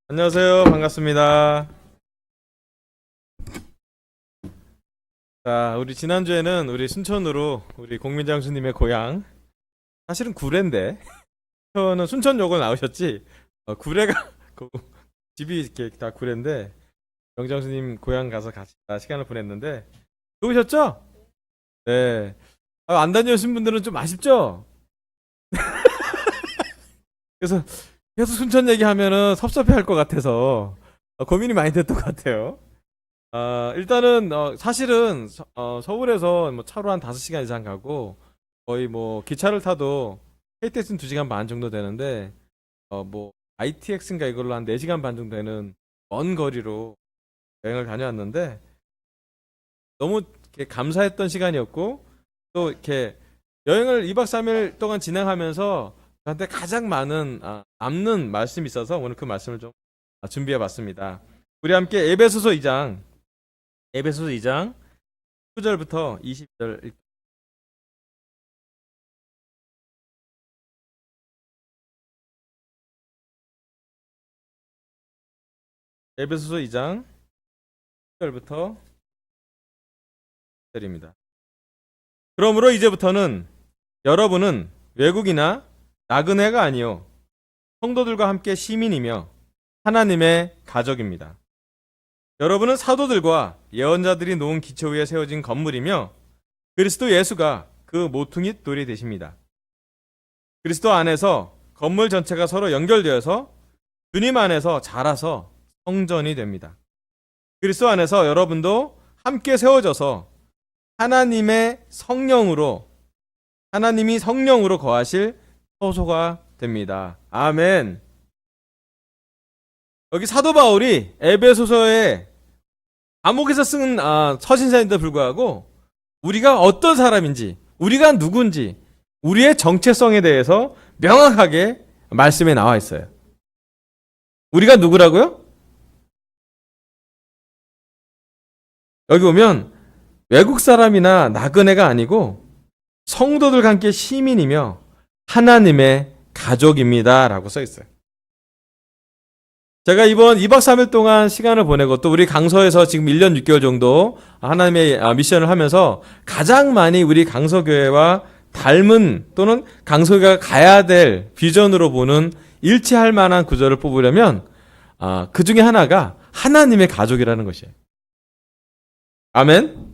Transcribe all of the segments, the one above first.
안녕하세요. 반갑습니다. 자, 우리 지난주에는 우리 순천으로 우리 공민장수님의 고향, 사실은 구례인데, 저는 순천역을 나오셨지, 구례가, 그 집이 이렇게 다 구례인데, 명장수님 고향 가서 같이 다 시간을 보냈는데, 좋으셨죠? 네. 안 다녀오신 분들은 좀 아쉽죠? 그래서 계속 순천 얘기하면은 섭섭해 할 것 같아서, 고민이 많이 됐던 것 같아요. 일단은 사실은 서울에서 뭐 차로 한 5시간 이상 가고 거의 뭐 기차를 타도 KTX는 2시간 반 정도 되는데 뭐 ITX인가 이걸로 한 4시간 반 정도 되는 먼 거리로 여행을 다녀왔는데 너무 이렇게 감사했던 시간이었고 또 이렇게 여행을 2박 3일 동안 진행하면서 저한테 가장 많은 남는 말씀이 있어서 오늘 그 말씀을 좀 준비해 봤습니다. 우리 함께 에베소서 2장 9절부터 20절. 에베소서 2장 10절부터 10절입니다. 그러므로 이제부터는 여러분은 외국이나 나그네가 아니요 성도들과 함께 시민이며 하나님의 가족입니다. 여러분은 사도들과 예언자들이 놓은 기초 위에 세워진 건물이며 그리스도 예수가 그 모퉁이 돌이 되십니다. 그리스도 안에서 건물 전체가 서로 연결되어서 주님 안에서 자라서 성전이 됩니다. 그리스도 안에서 여러분도 함께 세워져서 하나님이 성령으로 거하실 소소가 됩니다. 아멘. 여기 사도 바울이 에베소서에 감옥에서 쓴 서신서인데도 불구하고 우리가 어떤 사람인지, 우리가 누군지, 우리의 정체성에 대해서 명확하게 말씀에 나와 있어요. 우리가 누구라고요? 여기 보면 외국 사람이나 나그네가 아니고 성도들과 함께 시민이며 하나님의 가족입니다 라고 써 있어요. 제가 이번 2박 3일 동안 시간을 보내고 또 우리 강서에서 지금 1년 6개월 정도 하나님의 미션을 하면서 가장 많이 우리 강서교회와 닮은 또는 강서교회가 가야 될 비전으로 보는 일치할 만한 구절을 뽑으려면 그 중에 하나가 하나님의 가족이라는 것이에요. 아멘.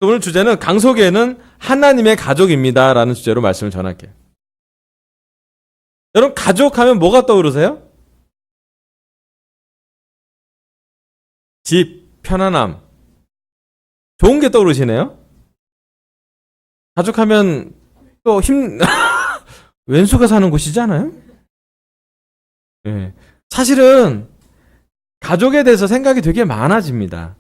오늘 주제는 강서교회는 하나님의 가족입니다 라는 주제로 말씀을 전할게요. 여러분 가족하면 뭐가 떠오르세요? 집, 편안함, 좋은 게 떠오르시네요. 가족하면 또 왼수가 사는 곳이잖아요. 네. 사실은 가족에 대해서 생각이 되게 많아집니다.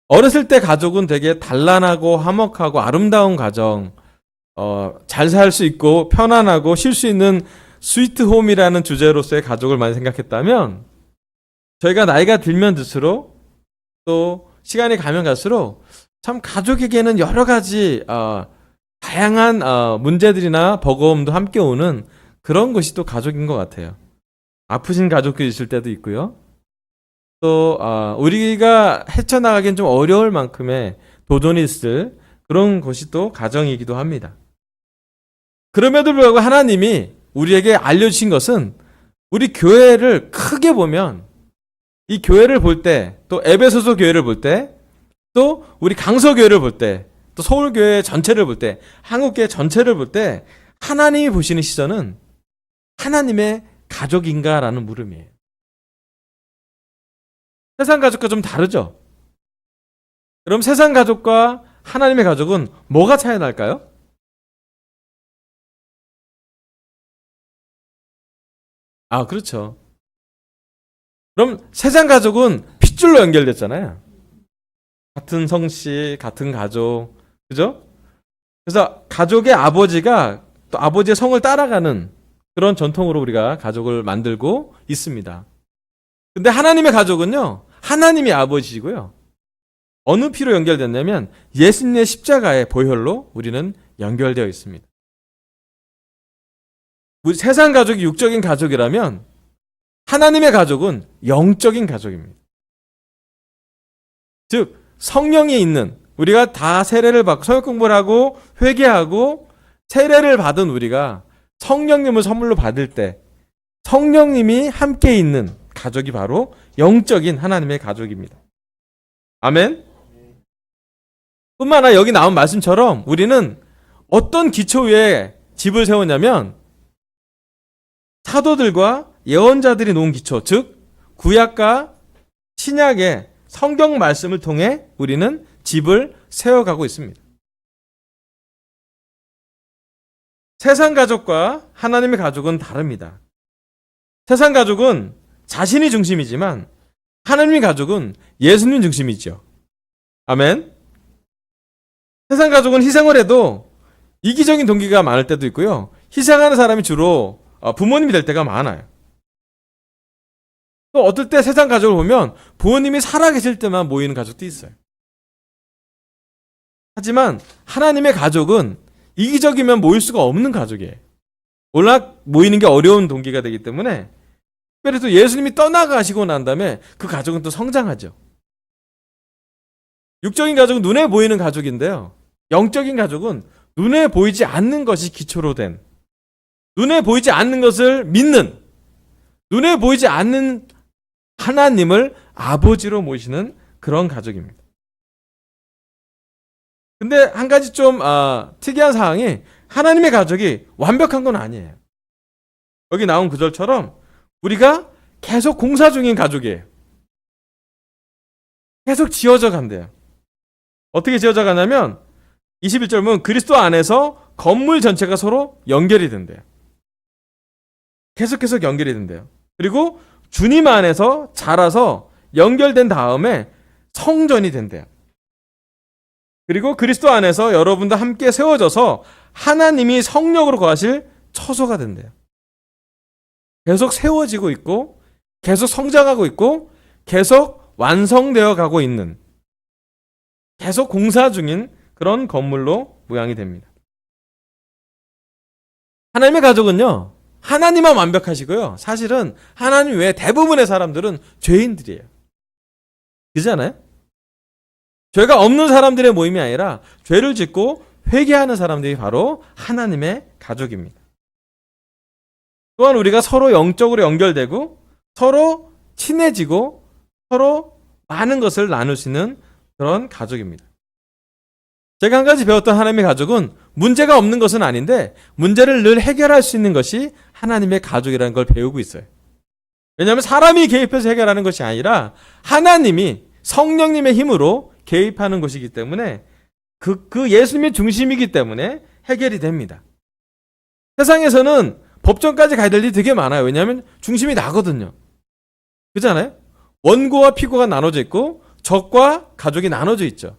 어렸을 때 가족은 되게 단란하고 화목하고 아름다운 가정, 잘 살 수 있고 편안하고 쉴 수 있는 스위트홈이라는 주제로서의 가족을 많이 생각했다면 저희가 나이가 들면 들수록 또 시간이 가면 갈수록 참 가족에게는 여러 가지 다양한 문제들이나 버거움도 함께 오는 그런 것이 또 가족인 것 같아요. 아프신 가족도 있을 때도 있고요. 또 우리가 헤쳐나가기엔 좀 어려울 만큼의 도전이 있을 그런 것이 또 가정이기도 합니다. 그럼에도 불구하고 하나님이 우리에게 알려주신 것은 우리 교회를 크게 보면 이 교회를 볼 때, 또 에베소서 교회를 볼 때, 또 우리 강서교회를 볼 때, 또 서울교회 전체를 볼 때, 한국교회 전체를 볼 때 하나님이 보시는 시선은 하나님의 가족인가라는 물음이에요. 세상 가족과 좀 다르죠? 그럼 세상 가족과 하나님의 가족은 뭐가 차이 날까요? 그렇죠. 그럼 세상 가족은 핏줄로 연결됐잖아요. 같은 성씨, 같은 가족, 그죠? 그래서 가족의 아버지가 또 아버지의 성을 따라가는 그런 전통으로 우리가 가족을 만들고 있습니다. 근데 하나님의 가족은요, 하나님이 아버지시고요. 어느 피로 연결됐냐면 예수님의 십자가의 보혈로 우리는 연결되어 있습니다. 우리 세상 가족이 육적인 가족이라면 하나님의 가족은 영적인 가족입니다. 즉 성령이 있는, 우리가 다 세례를 받고 성역 공부를 하고 회개하고 세례를 받은 우리가 성령님을 선물로 받을 때 성령님이 함께 있는 가족이 바로 영적인 하나님의 가족입니다. 아멘. 뿐만 아니라 여기 나온 말씀처럼 우리는 어떤 기초 위에 집을 세웠냐면 사도들과 예언자들이 놓은 기초, 즉 구약과 신약의 성경 말씀을 통해 우리는 집을 세워가고 있습니다. 세상 가족과 하나님의 가족은 다릅니다. 세상 가족은 자신이 중심이지만 하나님의 가족은 예수님 중심이죠. 아멘. 세상 가족은 희생을 해도 이기적인 동기가 많을 때도 있고요. 희생하는 사람이 주로 부모님이 될 때가 많아요. 또 어떨 때 세상 가족을 보면 부모님이 살아계실 때만 모이는 가족도 있어요. 하지만 하나님의 가족은 이기적이면 모일 수가 없는 가족이에요. 워낙 모이는 게 어려운 동기가 되기 때문에, 그래서 예수님이 떠나가시고 난 다음에 그 가족은 또 성장하죠. 육적인 가족은 눈에 보이는 가족인데요. 영적인 가족은 눈에 보이지 않는 것이 기초로 된, 눈에 보이지 않는 것을 믿는, 눈에 보이지 않는 하나님을 아버지로 모시는 그런 가족입니다. 근데 한 가지 좀 특이한 사항이, 하나님의 가족이 완벽한 건 아니에요. 여기 나온 구절처럼 우리가 계속 공사 중인 가족이에요. 계속 지어져 간대요. 어떻게 지어져 가냐면 21절 보면 그리스도 안에서 건물 전체가 서로 연결이 된대요. 계속 연결이 된대요. 그리고 주님 안에서 자라서 연결된 다음에 성전이 된대요. 그리고 그리스도 안에서 여러분도 함께 세워져서 하나님이 성령으로 거하실 처소가 된대요. 계속 세워지고 있고 계속 성장하고 있고 계속 완성되어 가고 있는, 계속 공사 중인 그런 건물로 모양이 됩니다. 하나님의 가족은요, 하나님만 완벽하시고요, 사실은 하나님 외에 대부분의 사람들은 죄인들이에요. 그렇잖아요? 죄가 없는 사람들의 모임이 아니라 죄를 짓고 회개하는 사람들이 바로 하나님의 가족입니다. 또한 우리가 서로 영적으로 연결되고 서로 친해지고 서로 많은 것을 나눌 수 있는 그런 가족입니다. 제가 한 가지 배웠던 하나님의 가족은 문제가 없는 것은 아닌데 문제를 늘 해결할 수 있는 것이 하나님의 가족이라는 걸 배우고 있어요. 왜냐하면 사람이 개입해서 해결하는 것이 아니라 하나님이 성령님의 힘으로 개입하는 것이기 때문에 그 예수님이 중심이기 때문에 해결이 됩니다. 세상에서는 법정까지 가야 될 일이 되게 많아요. 왜냐하면 중심이 나거든요. 그렇잖아요? 원고와 피고가 나눠져 있고 적과 가족이 나눠져 있죠.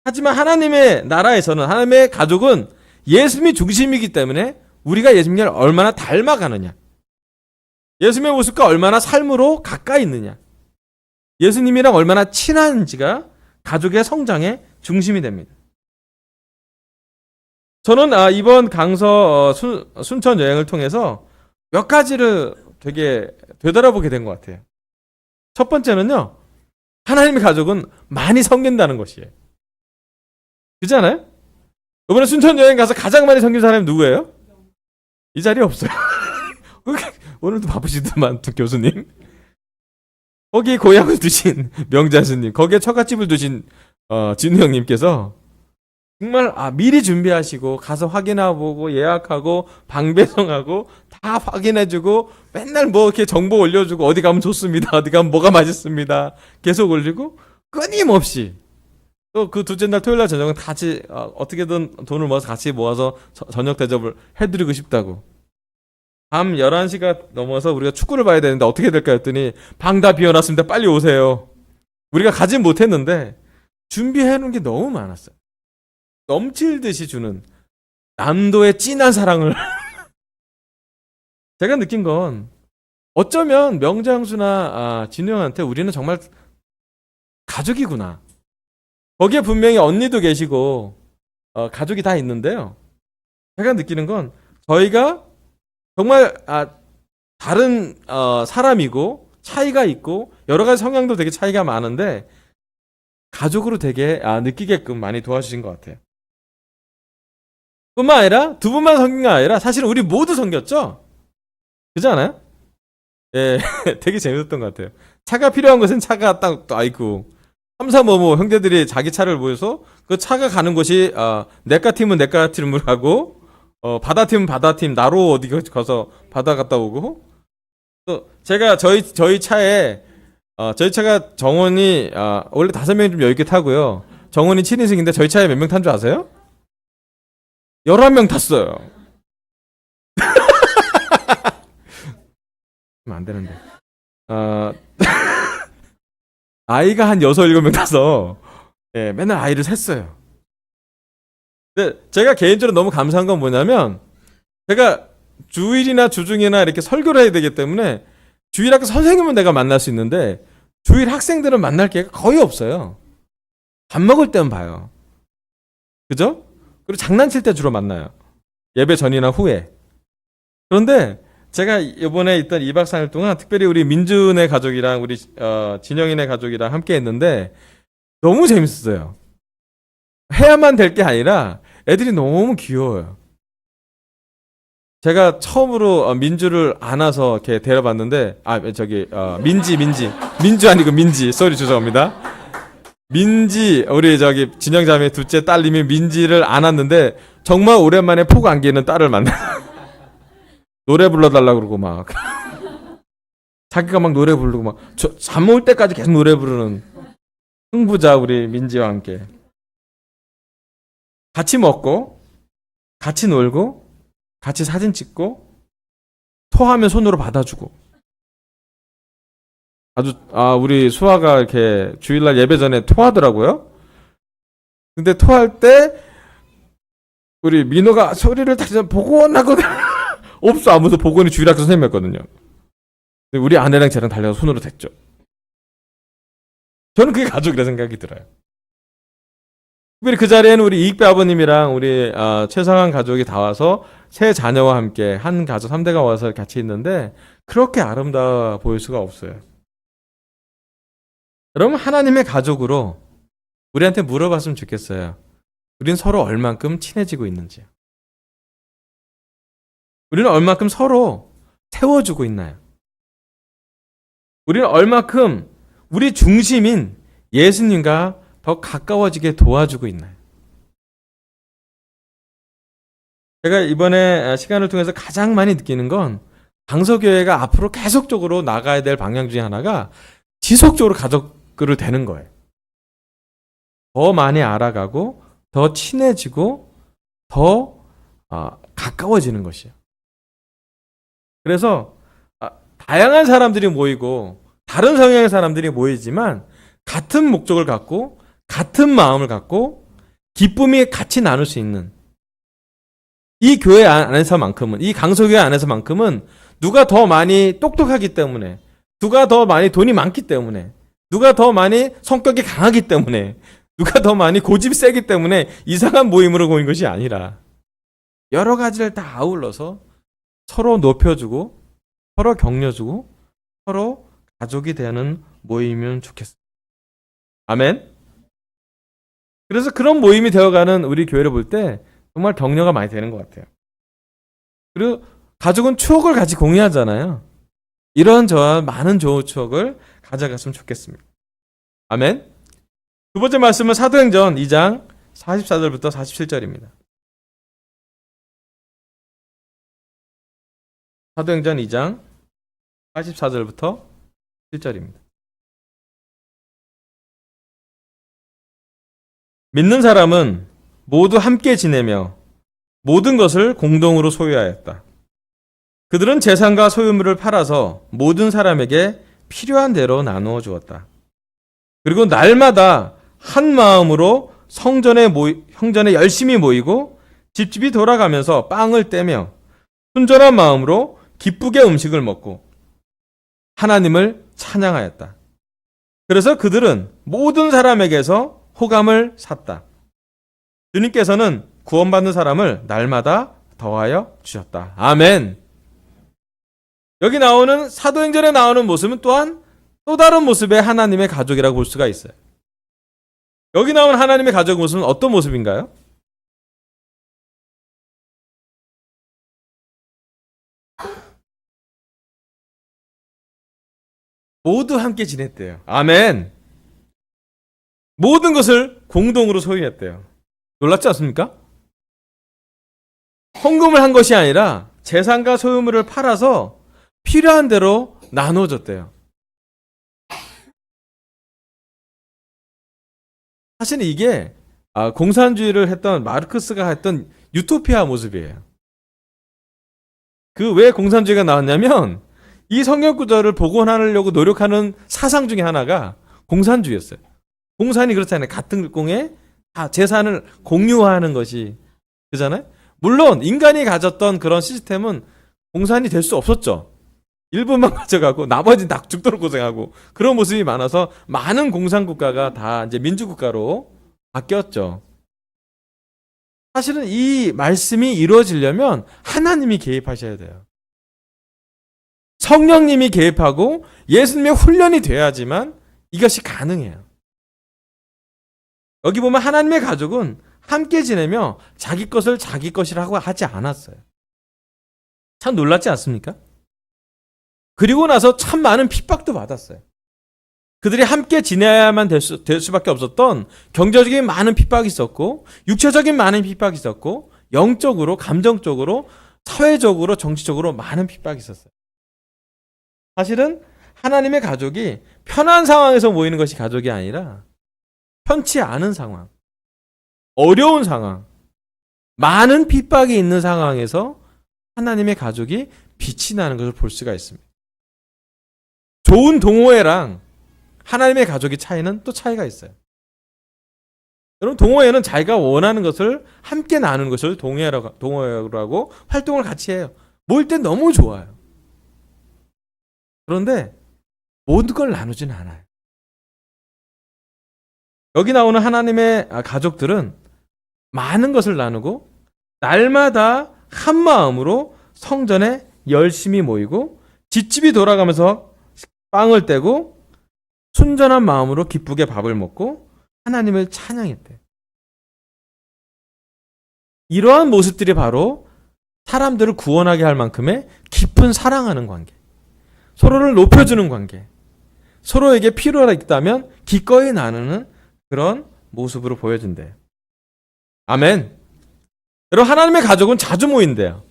하지만 하나님의 나라에서는, 하나님의 가족은 예수님이 중심이기 때문에 우리가 예수님을 얼마나 닮아가느냐, 예수님의 모습과 얼마나 삶으로 가까이 있느냐, 예수님이랑 얼마나 친한지가 가족의 성장의 중심이 됩니다. 저는 이번 강서 순천 여행을 통해서 몇 가지를 되게 되돌아보게 된 것 같아요. 첫 번째는요, 하나님의 가족은 많이 섬긴다는 것이에요. 그렇잖아요? 이번에 순천 여행 가서 가장 많이 섬긴 사람이 누구예요? 이 자리에 없어요. 오늘도 바쁘시더만 두 교수님. 거기 고향을 두신 명자스님, 거기에 처갓집을 두신 진우 형님께서 정말 미리 준비하시고 가서 확인해보고 예약하고 방배송하고 다 확인해주고 맨날 뭐 이렇게 정보 올려주고 어디 가면 좋습니다, 어디 가면 뭐가 맛있습니다 계속 올리고 끊임없이, 또 그 둘째 날 토요일 날 저녁은 같이 어떻게든 돈을 모아서 같이 모아서 저녁 대접을 해드리고 싶다고. 밤 11시가 넘어서 우리가 축구를 봐야 되는데 어떻게 될까 했더니 방 다 비워놨습니다, 빨리 오세요. 우리가 가진 못했는데 준비해놓은 게 너무 많았어요. 넘칠듯이 주는 남도의 진한 사랑을 제가 느낀 건, 어쩌면 명장수나 진우 형한테 우리는 정말 가족이구나. 거기에 분명히 언니도 계시고 가족이 다 있는데요, 제가 느끼는 건 저희가 정말 다른 사람이고 차이가 있고 여러 가지 성향도 되게 차이가 많은데 가족으로 되게 느끼게끔 많이 도와주신 것 같아요. 뿐만 아니라 두 분만 섬긴 게 아니라 사실은 우리 모두 섬겼죠? 그렇지 않아요? 예, 되게 재밌었던 것 같아요. 차가 필요한 것은 차가 딱 아이고 3, 4, 5 형제들이 자기 차를 모여서 그 차가 가는 곳이 내과 팀은 내과 팀을 하고 바다 팀은 바다 팀 나로 어디 가서 바다 갔다 오고 또 제가 저희 차에 저희 차가 정원이 원래 5명이 좀 여유있게 타고요. 정원이 7인승인데 저희 차에 몇 명 탄 줄 아세요? 11명 탔어요. 안 되는데. 아이가 한 6, 7명 타서 예, 맨날 아이를 샜어요. 근데 제가 개인적으로 너무 감사한 건 뭐냐면 제가 주일이나 주중이나 이렇게 설교를 해야 되기 때문에 주일학교 선생님은 내가 만날 수 있는데 주일 학생들은 만날 기회가 거의 없어요. 밥 먹을 때는 봐요. 그죠? 그리고 장난칠 때 주로 만나요. 예배 전이나 후에. 그런데 제가 이번에 있던 2박 3일 동안 특별히 우리 민준의 가족이랑 우리 진영이네 가족이랑 함께 했는데 너무 재밌었어요. 해야만 될 게 아니라 애들이 너무 귀여워요. 제가 처음으로 민주를 안아서 이렇게 데려봤는데 민주 아니고 민지 쏘리 죄송합니다. 민지 우리 진영자매 둘째 딸님이 민지를 안았는데 정말 오랜만에 폭 안기는 딸을 만나. 노래 불러달라고 그러고 막 자기가 막 노래 부르고 막 잠 올 때까지 계속 노래 부르는 흥부자 우리 민지와 함께 같이 먹고 같이 놀고 같이 사진 찍고 토하면 손으로 받아주고 아주 우리 수아가 이렇게 주일날 예배 전에 토하더라고요. 근데 토할 때 우리 민호가 소리를 다시 복원 하거든. 없어 아무도 복원이 주일학교 선생님이었거든요. 근데 우리 아내랑 저랑 달려서 손으로 댔죠. 저는 그게 가족이라 생각이 들어요. 특별히 그 자리에는 우리 이익배 아버님이랑 우리 최상한 가족이 다 와서 세 자녀와 함께 한 가족 3대가 와서 같이 있는데 그렇게 아름다워 보일 수가 없어요. 여러분 하나님의 가족으로 우리한테 물어봤으면 좋겠어요. 우린 서로 얼만큼 친해지고 있는지요. 우리는 얼만큼 서로 세워주고 있나요? 우리는 얼만큼 우리 중심인 예수님과 더 가까워지게 도와주고 있나요? 제가 이번에 시간을 통해서 가장 많이 느끼는 건 강서교회가 앞으로 계속적으로 나가야 될 방향 중에 하나가 지속적으로 가족으로 되는 거예요. 더 많이 알아가고 더 친해지고 더 가까워지는 것이에요. 그래서 다양한 사람들이 모이고 다른 성향의 사람들이 모이지만 같은 목적을 갖고 같은 마음을 갖고 기쁨이 같이 나눌 수 있는 이 교회 안에서만큼은 이 강서교회 안에서만큼은 누가 더 많이 똑똑하기 때문에 누가 더 많이 돈이 많기 때문에 누가 더 많이 성격이 강하기 때문에 누가 더 많이 고집이 세기 때문에 이상한 모임으로 모인 것이 아니라 여러 가지를 다 아울러서 서로 높여주고 서로 격려주고 서로 가족이 되는 모임이면 좋겠습니다. 아멘. 그래서 그런 모임이 되어가는 우리 교회를 볼 때 정말 격려가 많이 되는 것 같아요. 그리고 가족은 추억을 같이 공유하잖아요. 이런 저와 많은 좋은 추억을 가져갔으면 좋겠습니다. 아멘. 두 번째 말씀은 사도행전 2장 44절부터 47절입니다. 사도행전 2장 44절부터 7절입니다. 믿는 사람은 모두 함께 지내며 모든 것을 공동으로 소유하였다. 그들은 재산과 소유물을 팔아서 모든 사람에게 필요한 대로 나누어 주었다. 그리고 날마다 한 마음으로 형전에 열심히 모이고 집집이 돌아가면서 빵을 떼며 순전한 마음으로 기쁘게 음식을 먹고 하나님을 찬양하였다. 그래서 그들은 모든 사람에게서 호감을 샀다. 주님께서는 구원받는 사람을 날마다 더하여 주셨다. 아멘. 여기 나오는 사도행전에 나오는 모습은 또한 또 다른 모습의 하나님의 가족이라고 볼 수가 있어요. 여기 나오는 하나님의 가족 모습은 어떤 모습인가요? 모두 함께 지냈대요. 아멘. 모든 것을 공동으로 소유했대요. 놀랍지 않습니까? 헌금을 한 것이 아니라 재산과 소유물을 팔아서 필요한 대로 나눠줬대요. 사실은 이게 공산주의를 했던 마르크스가 했던 유토피아 모습이에요. 그 왜 공산주의가 나왔냐면 이 성경 구절을 복원하려고 노력하는 사상 중에 하나가 공산주의였어요. 공산이 그렇잖아요. 같은 공에 다 재산을 공유하는 것이 그잖아요. 물론 인간이 가졌던 그런 시스템은 공산이 될 수 없었죠. 일부만 가져가고 나머지는 다 죽도록 고생하고 그런 모습이 많아서 많은 공산국가가 다 이제 민주국가로 바뀌었죠. 사실은 이 말씀이 이루어지려면 하나님이 개입하셔야 돼요. 성령님이 개입하고 예수님의 훈련이 돼야지만 이것이 가능해요. 여기 보면 하나님의 가족은 함께 지내며 자기 것을 자기 것이라고 하지 않았어요. 참 놀랍지 않습니까? 그리고 나서 참 많은 핍박도 받았어요. 그들이 함께 지내야만 될 수밖에 없었던 경제적인 많은 핍박이 있었고 육체적인 많은 핍박이 있었고 영적으로 감정적으로 사회적으로 정치적으로 많은 핍박이 있었어요. 사실은 하나님의 가족이 편한 상황에서 모이는 것이 가족이 아니라 편치 않은 상황, 어려운 상황, 많은 핍박이 있는 상황에서 하나님의 가족이 빛이 나는 것을 볼 수가 있습니다. 좋은 동호회랑 하나님의 가족의 차이는 또 차이가 있어요. 여러분, 동호회는 자기가 원하는 것을 함께 나누는 것을 동호회라고 하고 활동을 같이 해요. 모일 때 너무 좋아요. 그런데 모든 걸 나누지는 않아요. 여기 나오는 하나님의 가족들은 많은 것을 나누고 날마다 한 마음으로 성전에 열심히 모이고 집집이 돌아가면서 빵을 떼고 순전한 마음으로 기쁘게 밥을 먹고 하나님을 찬양했대요. 이러한 모습들이 바로 사람들을 구원하게 할 만큼의 깊은 사랑하는 관계, 서로를 높여주는 관계, 서로에게 필요가 있다면 기꺼이 나누는 그런 모습으로 보여진대요. 아멘. 여러분, 하나님의 가족은 자주 모인대요.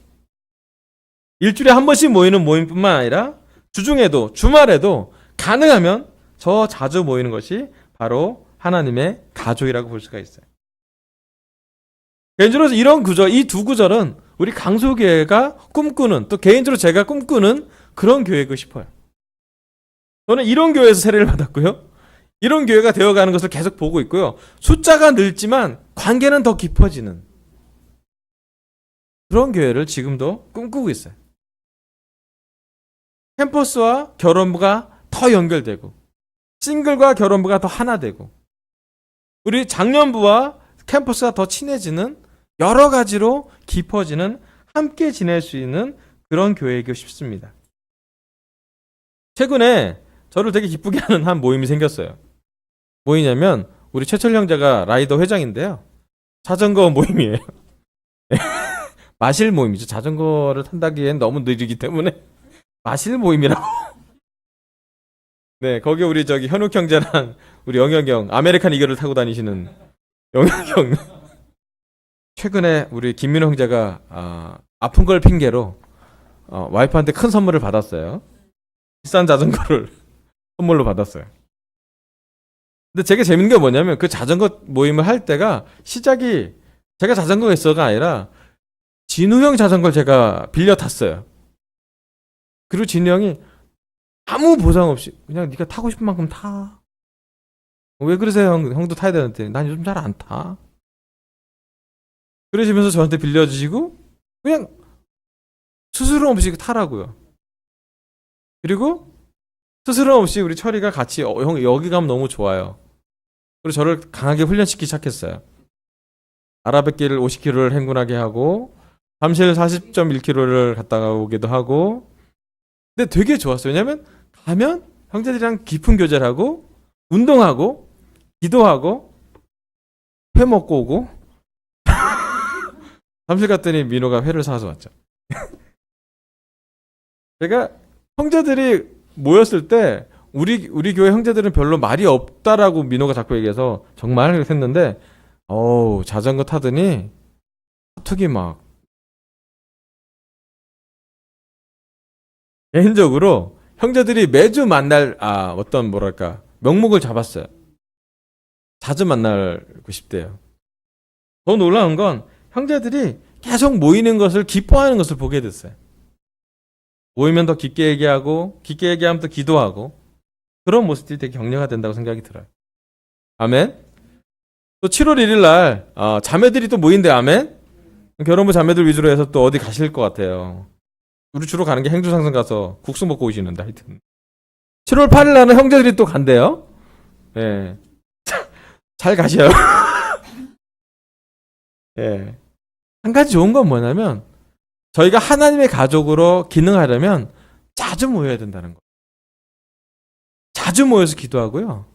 일주일에 한 번씩 모이는 모임뿐만 아니라 주중에도 주말에도 가능하면 저 자주 모이는 것이 바로 하나님의 가족이라고 볼 수가 있어요. 개인적으로 이런 구절, 이 두 구절은 우리 강소교회가 꿈꾸는, 또 개인적으로 제가 꿈꾸는 그런 교회이고 싶어요. 저는 이런 교회에서 세례를 받았고요. 이런 교회가 되어가는 것을 계속 보고 있고요. 숫자가 늘지만 관계는 더 깊어지는 그런 교회를 지금도 꿈꾸고 있어요. 캠퍼스와 결혼부가 더 연결되고 싱글과 결혼부가 더 하나 되고 우리 장년부와 캠퍼스가 더 친해지는 여러 가지로 깊어지는 함께 지낼 수 있는 그런 교회이고 싶습니다. 최근에 저를 되게 기쁘게 하는 한 모임이 생겼어요. 뭐냐면 우리 최철 형제가 라이더 회장인데요. 자전거 모임이에요. 마실 모임이죠. 자전거를 탄다기엔 너무 느리기 때문에 마실 모임이라고. 네, 거기 우리 현욱 형제랑 우리 영혁 형, 아메리칸 이글을 타고 다니시는 영혁 형. 최근에 우리 김민호 형제가 아픈 걸 핑계로 와이프한테 큰 선물을 받았어요. 비싼 자전거를 선물로 받았어요. 근데 되게 재밌는 게 뭐냐면 그 자전거 모임을 할 때가 시작이 제가 자전거가 있어가 아니라 진우 형 자전거를 제가 빌려 탔어요. 그리고 진우 형이 아무 보상 없이 그냥 네가 타고 싶은 만큼 타. 왜 그러세요? 형도 타야 되는데 난 요즘 잘 안 타. 그러시면서 저한테 빌려주시고 그냥 스스럼 없이 타라고요. 그리고 스스럼 없이 우리 철이가 같이 형 여기 가면 너무 좋아요. 그리고 저를 강하게 훈련시키기 시작했어요. 아라뱃길 50km를 행군하게 하고 잠실 40.1km를 갔다가 오기도 하고 근데 되게 좋았어요. 왜냐면 가면 형제들이랑 깊은 교제를 하고 운동하고 기도하고 회 먹고 오고 사무실 갔더니 민호가 회를 사서 왔죠. 제가 형제들이 모였을 때 우리 교회 형제들은 별로 말이 없다라고 민호가 자꾸 얘기해서 정말 했는데 자전거 타더니 사투기 막 개인적으로 형제들이 매주 만날 어떤 뭐랄까 명목을 잡았어요. 자주 만나고 싶대요. 더 놀라운 건 형제들이 계속 모이는 것을 기뻐하는 것을 보게 됐어요. 모이면 더 깊게 얘기하고 깊게 얘기하면 더 기도하고 그런 모습들이 되게 격려가 된다고 생각이 들어요. 아멘. 또 7월 1일 날 자매들이 또 모인대. 아멘. 결혼부 자매들 위주로 해서 또 어디 가실 것 같아요. 우리 주로 가는 게 행주상선 가서 국수 먹고 오시는데 하여튼 7월 8일 날은 형제들이 또 간대요. 예. 잘 가셔요. 예. 한 가지 좋은 건 뭐냐면 저희가 하나님의 가족으로 기능하려면 자주 모여야 된다는 거. 자주 모여서 기도하고요.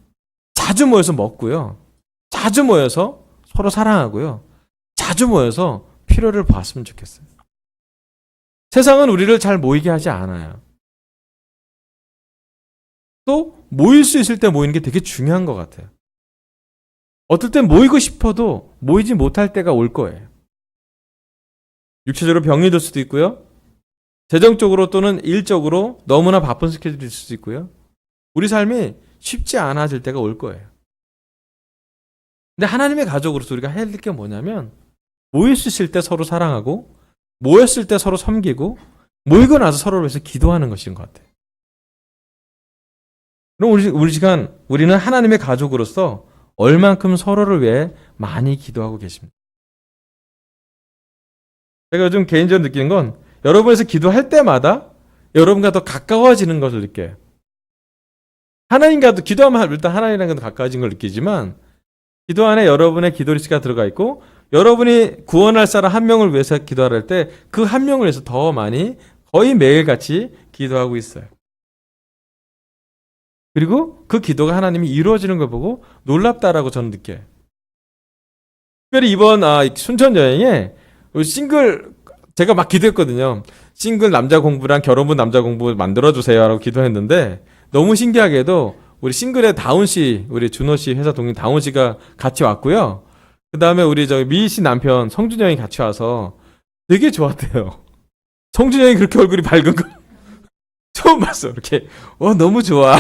자주 모여서 먹고요. 자주 모여서 서로 사랑하고요. 자주 모여서 필요를 봤으면 좋겠어요. 세상은 우리를 잘 모이게 하지 않아요. 또 모일 수 있을 때 모이는 게 되게 중요한 것 같아요. 어떨 땐 모이고 싶어도 모이지 못할 때가 올 거예요. 육체적으로 병이 들 수도 있고요. 재정적으로 또는 일적으로 너무나 바쁜 스케줄이 있을 수도 있고요. 우리 삶이 쉽지 않아질 때가 올 거예요. 근데 하나님의 가족으로서 우리가 해야 될 게 뭐냐면 모일 수 있을 때 서로 사랑하고 모였을 때 서로 섬기고 모이고 나서 서로를 위해서 기도하는 것인 것 같아요. 그럼 우리 시간 우리는 하나님의 가족으로서 얼만큼 서로를 위해 많이 기도하고 계십니다. 제가 요즘 개인적으로 느끼는 건 여러분에서 기도할 때마다 여러분과 더 가까워지는 것을 느껴요. 하나님과도 기도하면 일단 하나님이랑 더 가까워진 걸 느끼지만 기도 안에 여러분의 기도 리스트가 들어가 있고 여러분이 구원할 사람 한 명을 위해서 기도할 때 그 한 명을 위해서 더 많이 거의 매일같이 기도하고 있어요. 그리고 그 기도가 하나님이 이루어지는 걸 보고 놀랍다라고 저는 느껴요. 특별히 이번 순천 여행에 제가 막 기도했거든요. 싱글 남자 공부랑 결혼부 남자 공부 만들어주세요 라고 기도했는데 너무 신기하게도 우리 싱글의 다운씨, 우리 준호씨 회사 동료 다운씨가 같이 왔고요. 그 다음에 우리 미희씨 남편 성준이 형이 같이 와서 되게 좋았대요. 성준이 형이 그렇게 얼굴이 밝은 거 처음 봤어. 이렇게 너무 좋아.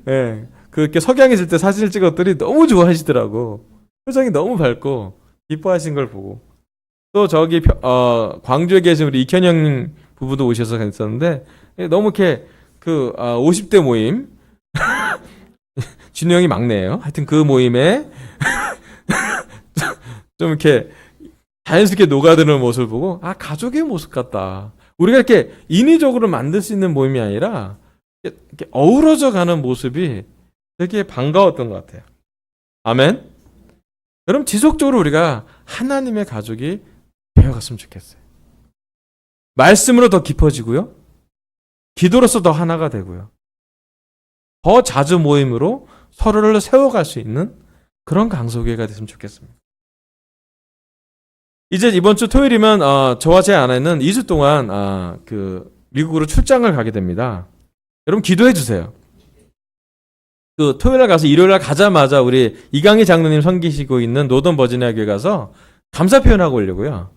네, 그렇게 석양했을 때 사진을 찍었더니 너무 좋아하시더라고. 표정이 너무 밝고 기뻐하신 걸 보고 또 저기 광주에 계신 우리 익현영 부부도 오셔서 있었는데 너무 이렇게 50대 모임 진우 형이 막내예요. 하여튼 그 모임에 좀 이렇게 자연스럽게 녹아드는 모습을 보고 가족의 모습 같다. 우리가 이렇게 인위적으로 만들 수 있는 모임이 아니라 이렇게 어우러져 가는 모습이 되게 반가웠던 것 같아요. 아멘. 그럼 지속적으로 우리가 하나님의 가족이 되어갔으면 좋겠어요. 말씀으로 더 깊어지고요. 기도로서 더 하나가 되고요. 더 자주 모임으로 서로를 세워갈 수 있는 그런 강소교회가 됐으면 좋겠습니다. 이제 이번 주 토요일이면 저와 제 아내는 2주 동안 미국으로 출장을 가게 됩니다. 여러분 기도해 주세요. 토요일 날 가서 일요일 날 가자마자 우리 이강희 장로님 섬기시고 있는 노던 버지니아 교회 가서 감사 표현하고 오려고요.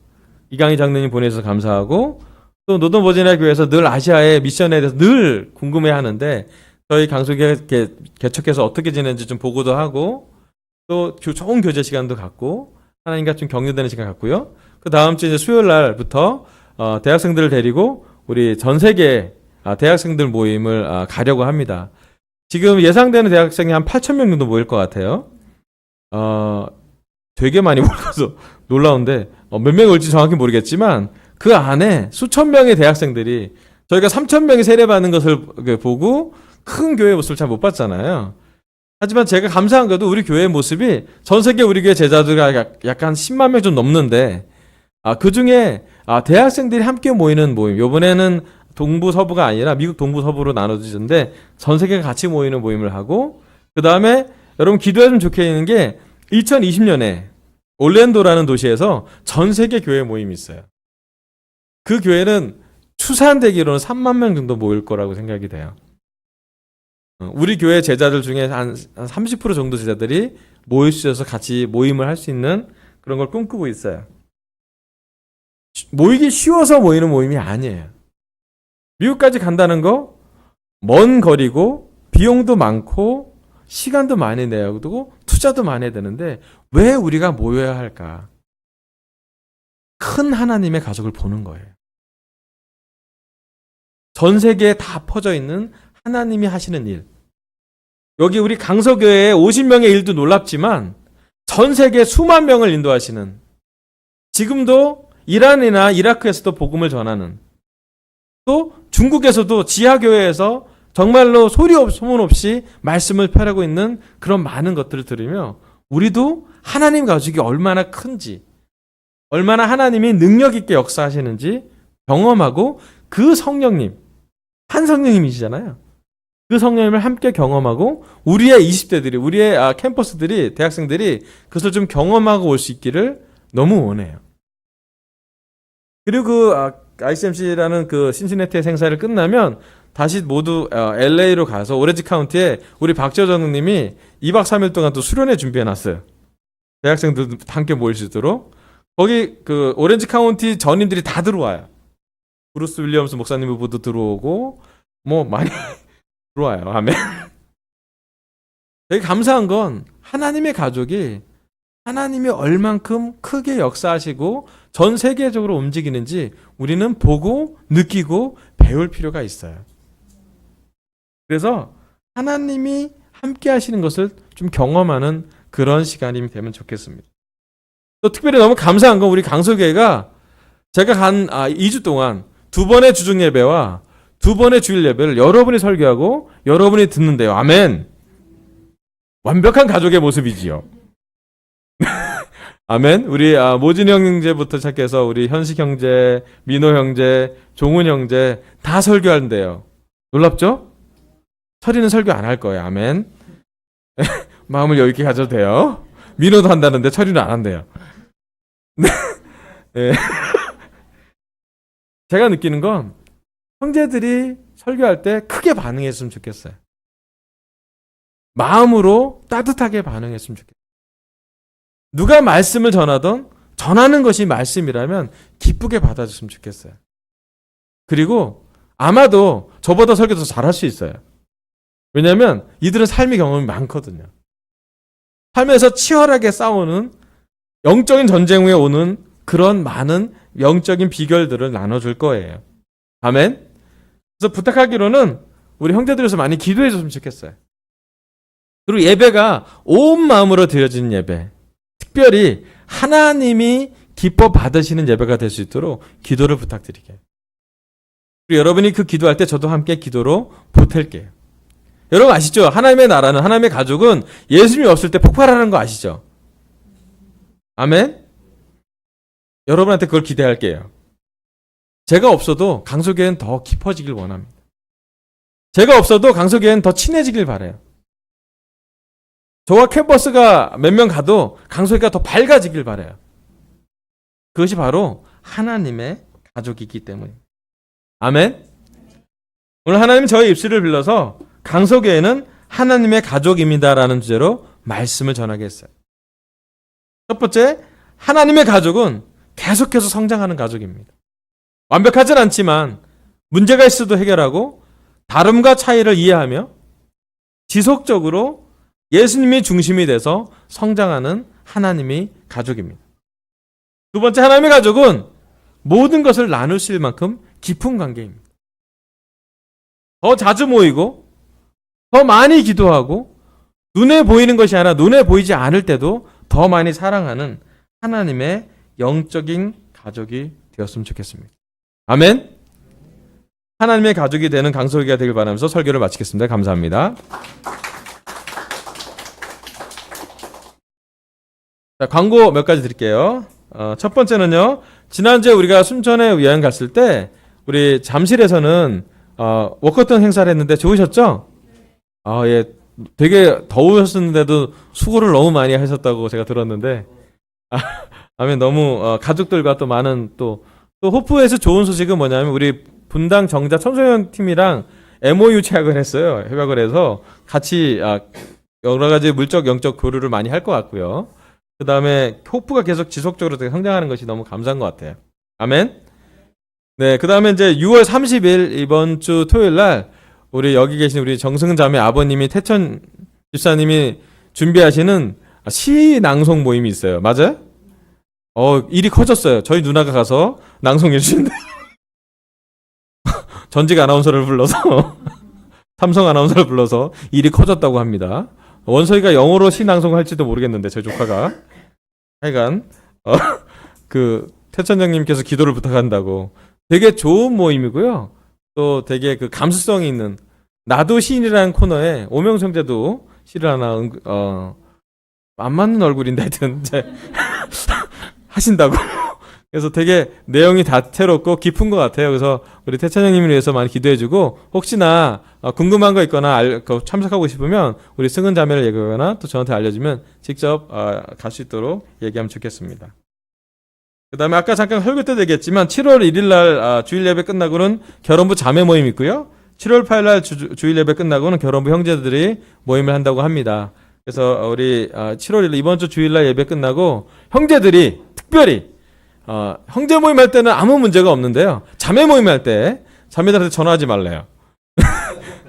이강희 장로님 보내셔서 감사하고 또 노던 버지니아 교회에서 늘 아시아의 미션에 대해서 늘 궁금해 하는데 저희 강소교회 개척해서 어떻게 지내는지 좀 보고도 하고 또 좋은 교제 시간도 갖고 하나님과 좀 격려되는 시간 갖고요. 그 다음 주 이제 수요일 날부터 대학생들을 데리고 우리 전 세계 대학생들 모임을 가려고 합니다. 지금 예상되는 대학생이 한 8,000명 정도 모일 것 같아요. 되게 많이 모여서 놀라운데 몇 명이 올지 정확히 모르겠지만 그 안에 수천 명의 대학생들이 저희가 3,000명이 세례받는 것을 보고 큰 교회의 모습을 잘 못 봤잖아요. 하지만 제가 감사한 것도 우리 교회의 모습이 전 세계 우리 교회 제자들이 약간 10만 명 좀 넘는데 그 중에 대학생들이 함께 모이는 모임, 이번에는 동부 서부가 아니라 미국 동부 서부로 나눠지는데 전 세계가 같이 모이는 모임을 하고, 그 다음에 여러분 기도했으면 좋겠는 게 2020년에 올랜도라는 도시에서 전 세계 교회 모임이 있어요. 그 교회는 추산되기로는 3만 명 정도 모일 거라고 생각이 돼요. 우리 교회 제자들 중에 한 30% 정도 제자들이 모일 수 있어서 같이 모임을 할 수 있는 그런 걸 꿈꾸고 있어요. 모이기 쉬워서 모이는 모임이 아니에요. 미국까지 간다는 거 먼 거리고 비용도 많고 시간도 많이 내야 되고 투자도 많이 해야 되는데 왜 우리가 모여야 할까? 큰 하나님의 가족을 보는 거예요. 전 세계에 다 퍼져 있는 하나님이 하시는 일. 여기 우리 강서교회에 50명의 일도 놀랍지만 전 세계 수만 명을 인도하시는, 지금도 이란이나 이라크에서도 복음을 전하는, 또 중국에서도 지하교회에서 정말로 소문 없이 말씀을 펴라고 있는 그런 많은 것들을 들으며 우리도 하나님 가족이 얼마나 큰지, 얼마나 하나님이 능력 있게 역사하시는지 경험하고, 그 성령님, 한 성령님이시잖아요. 그 성령님을 함께 경험하고 우리의 20대들이, 우리의 캠퍼스들이, 대학생들이 그것을 좀 경험하고 올 수 있기를 너무 원해요. 그리고 그 ICMC라는 그 신시내티의 생사를 끝나면 다시 모두 LA로 가서 오렌지 카운티에 우리 박재호 전우님이 2박 3일 동안 또 수련회 준비해 놨어요. 대학생들도 함께 모일 수 있도록. 거기 그 오렌지 카운티 전인들이 다 들어와요. 브루스 윌리엄스 목사님 부부도 들어오고 뭐 많이 들어와요. 아멘. 되게 감사한 건 하나님의 가족이 하나님이 얼만큼 크게 역사하시고 전 세계적으로 움직이는지 우리는 보고 느끼고 배울 필요가 있어요. 그래서 하나님이 함께 하시는 것을 좀 경험하는 그런 시간이 되면 좋겠습니다. 또 특별히 너무 감사한 건 우리 강서교회가 제가 간 2주 동안 2번의 주중 예배와 2번의 주일 예배를 여러분이 설교하고 여러분이 듣는데요. 아멘. 완벽한 가족의 모습이지요. 아멘. 우리 모진 형제부터 시작해서 우리 현식 형제, 민호 형제, 종훈 형제 다 설교하는데요. 놀랍죠? 철이는 설교 안 할 거예요. 아멘. 마음을 여유 있게 가져도 돼요. 민호도 한다는데 철이는 안 한대요. 네. 제가 느끼는 건 형제들이 설교할 때 크게 반응했으면 좋겠어요. 마음으로 따뜻하게 반응했으면 좋겠어요. 누가 말씀을 전하던 전하는 것이 말씀이라면 기쁘게 받아줬으면 좋겠어요. 그리고 아마도 저보다 설교 더 잘할 수 있어요. 왜냐하면 이들은 삶의 경험이 많거든요. 삶에서 치열하게 싸우는 영적인 전쟁 후에 오는 그런 많은 영적인 비결들을 나눠줄 거예요. 아멘. 그래서 부탁하기로는 우리 형제들에서 많이 기도해 줬으면 좋겠어요. 그리고 예배가 온 마음으로 드려지는 예배, 특별히 하나님이 기뻐 받으시는 예배가 될 수 있도록 기도를 부탁드릴게요. 그리고 여러분이 그 기도할 때 저도 함께 기도로 보탤게요. 여러분 아시죠? 하나님의 나라는, 하나님의 가족은 예수님이 없을 때 폭발하는 거 아시죠? 아멘. 여러분한테 그걸 기대할게요. 제가 없어도 강서교회는 더 깊어지길 원합니다. 제가 없어도 강서교회는 더 친해지길 바라요. 저와 캠퍼스가 몇 명 가도 강서교회가 더 밝아지길 바라요. 그것이 바로 하나님의 가족이기 때문입니다. 아멘. 오늘 하나님 저의 입술을 빌려서 강서교회는 하나님의 가족입니다라는 주제로 말씀을 전하겠어요. 첫 번째, 하나님의 가족은 계속해서 성장하는 가족입니다. 완벽하진 않지만 문제가 있어도 해결하고 다름과 차이를 이해하며 지속적으로 예수님이 중심이 돼서 성장하는 하나님의 가족입니다. 두 번째, 하나님의 가족은 모든 것을 나누실 만큼 깊은 관계입니다. 더 자주 모이고 더 많이 기도하고 눈에 보이는 것이 아니라 눈에 보이지 않을 때도 더 많이 사랑하는 하나님의 영적인 가족이 되었으면 좋겠습니다. 아멘. 하나님의 가족이 되는 강서교회가 되길 바라면서 설교를 마치겠습니다. 감사합니다. 자, 광고 몇 가지 드릴게요. 첫 번째는요, 지난주에 우리가 순천에 여행 갔을 때 우리 잠실에서는 워커턴 행사를 했는데 좋으셨죠? 예. 되게 더우셨는데도 수고를 너무 많이 하셨다고 제가 들었는데 아멘 너무 가족들과 또 많은 또 호프에서 좋은 소식은 뭐냐면 우리 분당 정자 청소년 팀이랑 MOU 체약을 했어요. 협약을 해서 같이 여러 가지 물적 영적 교류를 많이 할 것 같고요. 그 다음에 호프가 계속 지속적으로 되게 성장하는 것이 너무 감사한 것 같아요. 아멘. 네, 그 다음에 이제 6월 30일 이번 주 토요일 날 우리 여기 계신 우리 정승자매 아버님이 태천 집사님이 준비하시는 시 낭송 모임이 있어요. 맞아요? 일이 커졌어요. 저희 누나가 가서 낭송해 주신대. 전직 아나운서를 불러서 삼성 아나운서를 불러서 일이 커졌다고 합니다. 원서이가 영어로 시 낭송할지도 모르겠는데 저희 조카가 하여간 그 태천장님께서 기도를 부탁한다고 되게 좋은 모임이고요. 또 되게 그 감수성이 있는 나도 시인이라는 코너에 오명성재도 시를 하나 안 맞는 얼굴인데 하여튼 이제 하신다고. 그래서 되게 내용이 다채롭고 깊은 것 같아요. 그래서 우리 태찬형님을 위해서 많이 기도해주고 혹시나 궁금한 거 있거나 참석하고 싶으면 우리 승은 자매를 얘기하거나 또 저한테 알려주면 직접 갈 수 있도록 얘기하면 좋겠습니다. 그 다음에 아까 잠깐 설교 때도 얘기했지만 7월 1일 날 주일 예배 끝나고는 결혼부 자매 모임 있고요. 7월 8일 날 주일 예배 끝나고는 결혼부 형제들이 모임을 한다고 합니다. 그래서 우리 7월 1일 이번 주 주일 날 예배 끝나고 형제들이 특별히 형제 모임 할 때는 아무 문제가 없는데요. 자매 모임 할 때 자매들한테 전화하지 말래요.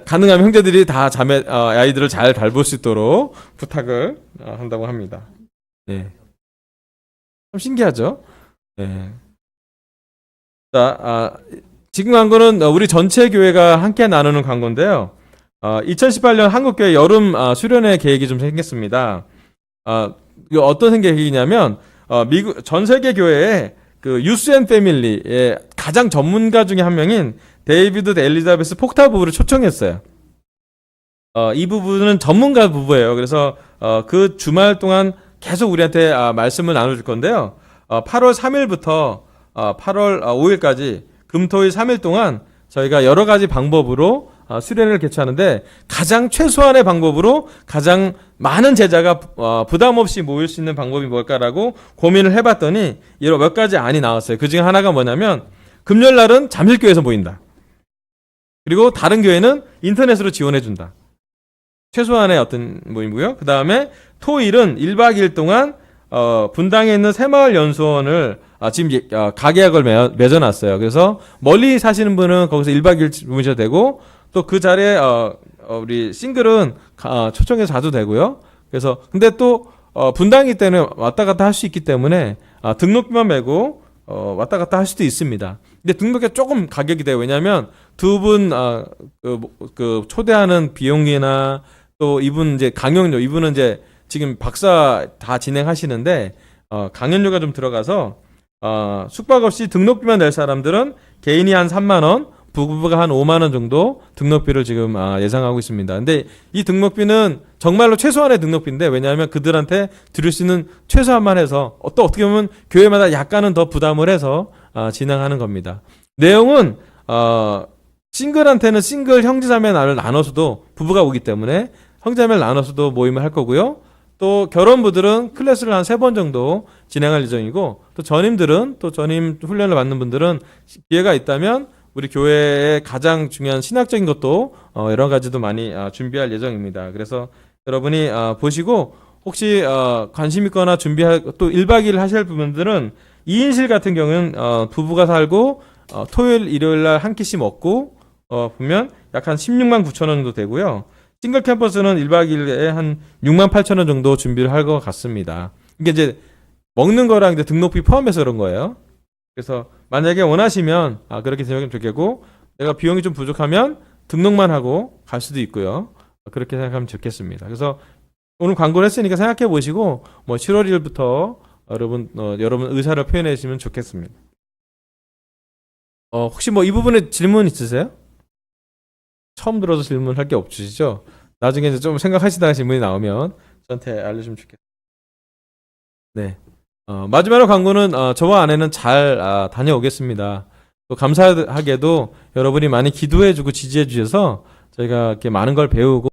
가능하면 형제들이 다 자매 아이들을 잘 돌볼 수 있도록 부탁을 한다고 합니다. 네. 참 신기하죠? 네. 자, 지금 광고는 우리 전체 교회가 함께 나누는 광고인데요. 2018년 한국교회 여름 수련회 계획이 좀 생겼습니다. 어떤 계획이냐면 미국 전 세계 교회의 그 유스 앤 패밀리의 가장 전문가 중에 한 명인 데이비드 엘리자베스 폭타 부부를 초청했어요. 이 부부는 전문가 부부예요. 그래서 그 주말 동안 계속 우리한테 말씀을 나눠줄 건데요. 8월 3일부터 8월 5일까지 금토일 3일 동안 저희가 여러 가지 방법으로 수련회를 개최하는데 가장 최소한의 방법으로 가장 많은 제자가 부담 없이 모일 수 있는 방법이 뭘까라고 고민을 해봤더니 여러 몇 가지 안이 나왔어요. 그 중에 하나가 뭐냐면 금요일 날은 잠실교회에서 모인다. 그리고 다른 교회는 인터넷으로 지원해준다. 최소한의 어떤 모임이고요. 그 다음에 토일은 1박 2일 동안 분당에 있는 새마을 연수원을 지금 가계약을 맺어놨어요. 그래서 멀리 사시는 분은 거기서 1박 2일 묵으셔도 되고 또 그 자리에 우리 싱글은 초청해서 자도 되고요. 그래서 근데 또 분당이기 때문에 왔다 갔다 할 수 있기 때문에 등록비만 메고 왔다 갔다 할 수도 있습니다. 근데 등록비가 조금 가격이 돼요. 왜냐하면 두 분 그 초대하는 비용이나 또 이분 이제 강연료 이분은 이제 지금 박사 다 진행하시는데 강연료가 좀 들어가서 숙박 없이 등록비만 낼 사람들은 개인이 한 3만 원, 부부가 한 5만 원 정도 등록비를 지금 예상하고 있습니다. 근데 이 등록비는 정말로 최소한의 등록비인데 왜냐하면 그들한테 드릴 수 있는 최소한만 해서 또 어떻게 보면 교회마다 약간은 더 부담을 해서 진행하는 겁니다. 내용은 싱글한테는 싱글 형제자매를 나눠서도 부부가 오기 때문에 형제자매를 나눠서도 모임을 할 거고요. 또 결혼부들은 클래스를 한 3번 정도 진행할 예정이고 또 전임들은 또 전임 훈련을 받는 분들은 기회가 있다면 우리 교회의 가장 중요한 신학적인 것도 여러 가지도 많이 준비할 예정입니다. 그래서 여러분이 보시고 혹시 관심 있거나 준비할 또 1박 2일 하실 분들은 2인실 같은 경우는 부부가 살고 토요일 일요일 날 한 끼씩 먹고 보면 약 한 16만 9천 원 정도 되고요. 싱글 캠퍼스는 1박 2일에 한 6만 8천 원 정도 준비를 할 것 같습니다. 이게 이제 먹는 거랑 이제 등록비 포함해서 그런 거예요. 그래서 만약에 원하시면 그렇게 생각하면 좋겠고 내가 비용이 좀 부족하면 등록만 하고 갈 수도 있고요. 그렇게 생각하면 좋겠습니다. 그래서 오늘 광고를 했으니까 생각해 보시고 뭐 7월 1일부터 여러분 의사를 표현해 주시면 좋겠습니다. 혹시 뭐 이 부분에 질문 있으세요? 처음 들어서 질문할 게 없으시죠? 나중에 이제 좀 생각하시다가 질문이 나오면 저한테 알려주면 좋겠습니다. 네. 마지막으로 광고는 저와 아내는 잘 다녀오겠습니다. 또 감사하게도 여러분이 많이 기도해주고 지지해주셔서 저희가 이렇게 많은 걸 배우고